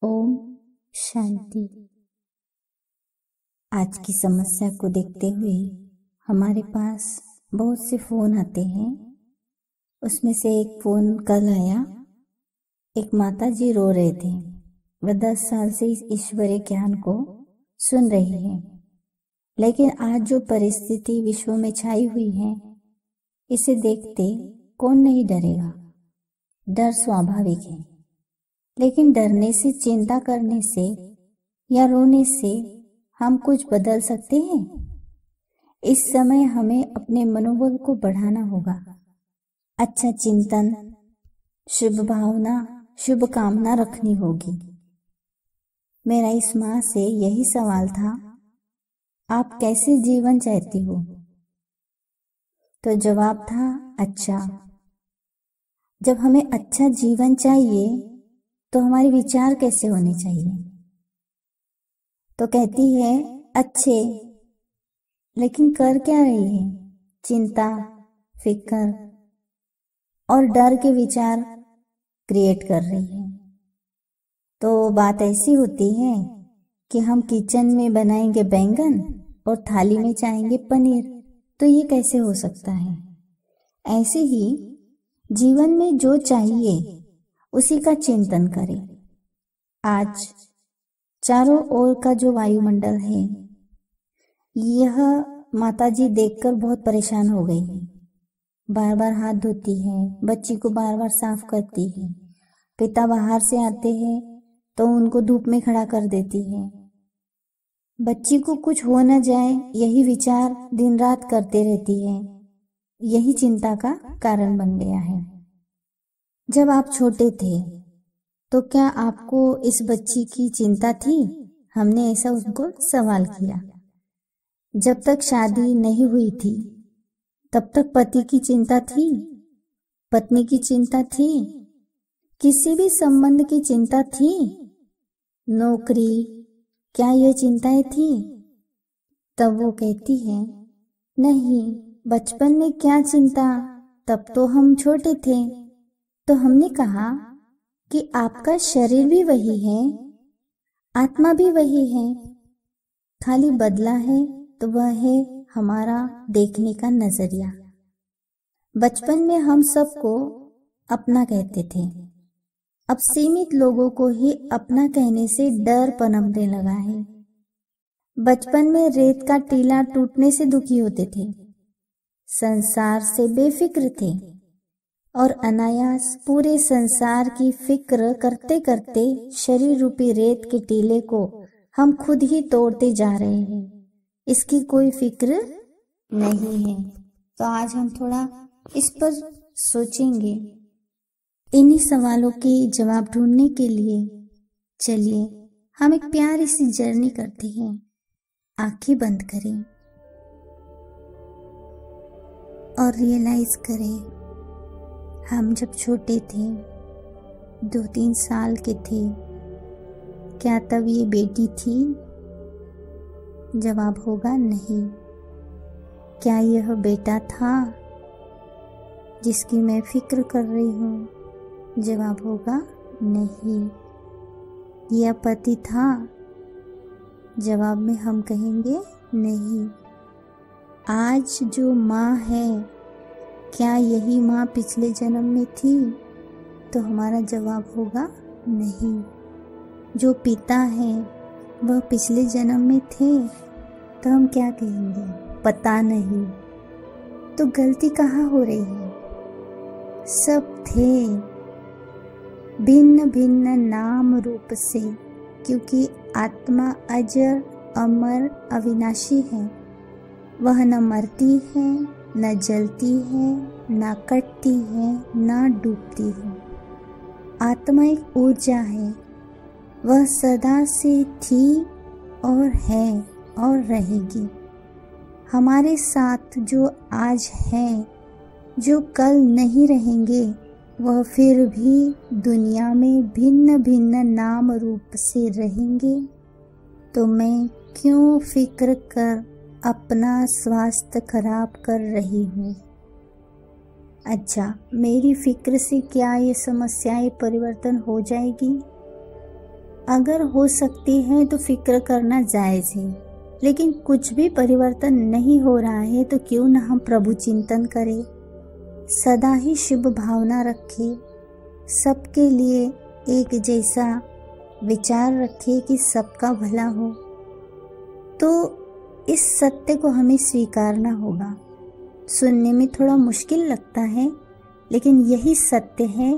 ओम शांति। आज की समस्या को देखते हुए हमारे पास बहुत से फोन आते हैं। उसमें से एक फोन कल आया। एक माता जी रो रहे थे। वह 10 साल से इस ईश्वरीय ज्ञान को सुन रही है, लेकिन आज जो परिस्थिति विश्व में छाई हुई है, इसे देखते कौन नहीं डरेगा। डर स्वाभाविक है, लेकिन डरने से, चिंता करने से या रोने से हम कुछ बदल सकते हैं? इस समय हमें अपने मनोबल को बढ़ाना होगा। अच्छा चिंतन, शुभ भावना, शुभ कामना रखनी होगी। मेरा इस माँ से यही सवाल था, आप कैसे जीवन चाहती हो? तो जवाब था अच्छा। जब हमें अच्छा जीवन चाहिए तो हमारे विचार कैसे होने चाहिए? तो कहती है अच्छे, लेकिन कर क्या रही है? चिंता, फिक्र और डर के विचार क्रिएट कर रही है। तो बात ऐसी होती है कि हम किचन में बनाएंगे बैंगन और थाली में चाहेंगे पनीर, तो ये कैसे हो सकता है? ऐसे ही जीवन में जो चाहिए उसी का चिंतन करें। आज चारों ओर का जो वायुमंडल है, यह माताजी देखकर बहुत परेशान हो गई है। बार बार हाथ धोती है, बच्ची को बार बार साफ करती है। पिता बाहर से आते हैं तो उनको धूप में खड़ा कर देती है। बच्ची को कुछ हो न जाए, यही विचार दिन रात करते रहती है। यही चिंता का कारण बन गया है। जब आप छोटे थे तो क्या आपको इस बच्ची की चिंता थी? हमने ऐसा उनको सवाल किया। जब तक शादी नहीं हुई थी तब तक पति की चिंता थी, पत्नी की चिंता थी, किसी भी संबंध की चिंता थी, नौकरी, क्या ये चिंताएं थी? तब वो कहती है नहीं, बचपन में क्या चिंता, तब तो हम छोटे थे। तो हमने कहा कि आपका शरीर भी वही है, आत्मा भी वही है, खाली बदला है तो वह है हमारा देखने का नजरिया। बचपन में हम सबको अपना कहते थे, अब सीमित लोगों को ही अपना कहने से डर पनपने लगा है। बचपन में रेत का टीला टूटने से दुखी होते थे, संसार से बेफिक्र थे और अनायास पूरे संसार की फिक्र करते करते शरीर रूपी रेत के टीले को हम खुद ही तोड़ते जा रहे हैं। इसकी कोई फिक्र नहीं है। तो आज हम थोड़ा इस पर सोचेंगे। इन्हीं सवालों के जवाब ढूंढने के लिए चलिए हम एक प्यारी सी जर्नी करते हैं। आंखें बंद करें और रियलाइज करें, हम जब छोटे थे, 2-3 साल के थे, क्या तब ये बेटी थी? जवाब होगा नहीं। क्या यह बेटा था जिसकी मैं फिक्र कर रही हूँ? जवाब होगा नहीं। यह पति था? जवाब में हम कहेंगे नहीं। आज जो माँ है, क्या यही माँ पिछले जन्म में थी? तो हमारा जवाब होगा नहीं। जो पिता है वह पिछले जन्म में थे? तो हम क्या कहेंगे? पता नहीं। तो गलती कहाँ हो रही है? सब थे, भिन्न भिन्न नाम रूप से, क्योंकि आत्मा अजर, अमर, अविनाशी है। वह न मरती है, न जलती है, न कटती है, न डूबती है। आत्मा एक ऊर्जा है। वह सदा से थी और है और रहेगी। हमारे साथ जो आज है, जो कल नहीं रहेंगे, वह फिर भी दुनिया में भिन्न भिन्न नाम रूप से रहेंगे। तो मैं क्यों फिक्र कर अपना स्वास्थ्य खराब कर रही हूँ? अच्छा, मेरी फिक्र से क्या ये समस्याएं परिवर्तन हो जाएगी? अगर हो सकती है तो फिक्र करना जायज़ है, लेकिन कुछ भी परिवर्तन नहीं हो रहा है तो क्यों न हम प्रभु चिंतन करें, सदा ही शुभ भावना रखें, सबके लिए एक जैसा विचार रखें कि सबका भला हो। तो इस सत्य को हमें स्वीकारना होगा। सुनने में थोड़ा मुश्किल लगता है, लेकिन यही सत्य है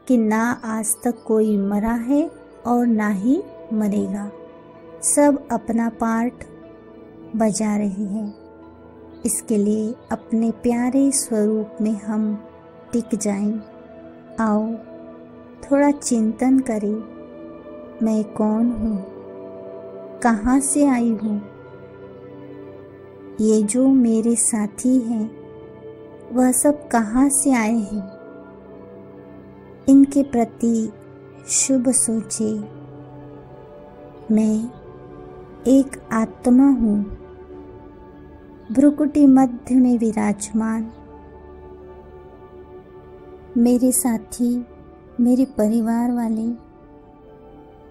कि ना आज तक कोई मरा है और ना ही मरेगा। सब अपना पार्ट बजा रहे हैं। इसके लिए अपने प्यारे स्वरूप में हम टिक जाएं। आओ थोड़ा चिंतन करें, मैं कौन हूँ, कहाँ से आई हूँ। ये जो मेरे साथी हैं वह सब कहाँ से आए हैं। इनके प्रति शुभ सोचे। मैं एक आत्मा हूँ, भ्रुकुटी मध्य में विराजमान। मेरे साथी, मेरे परिवार वाले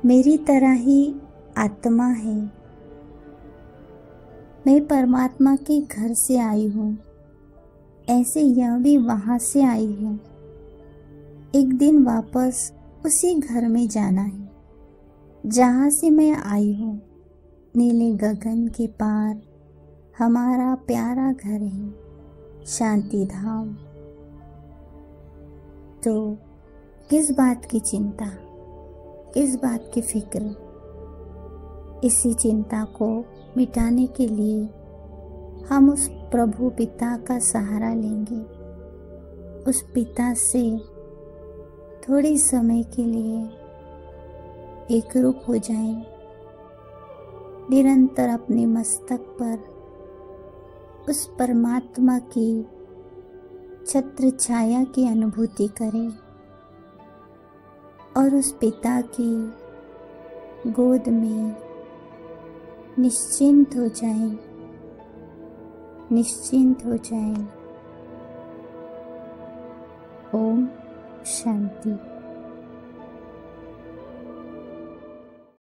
मेरी तरह ही आत्मा है। मैं परमात्मा के घर से आई हूँ, ऐसे यह भी वहाँ से आई है। एक दिन वापस उसी घर में जाना है जहाँ से मैं आई हूँ। नीले गगन के पार हमारा प्यारा घर है, शांति धाम। तो किस बात की चिंता, किस बात की फिक्र। इसी चिंता को मिटाने के लिए हम उस प्रभु पिता का सहारा लेंगे। उस पिता से थोड़ी समय के लिए एकरूप हो जाएं। निरंतर अपने मस्तक पर उस परमात्मा की छत्र छाया की अनुभूति करें और उस पिता की गोद में निश्चिंत हो जाएं, निश्चिंत हो जाएं। ओम शांति।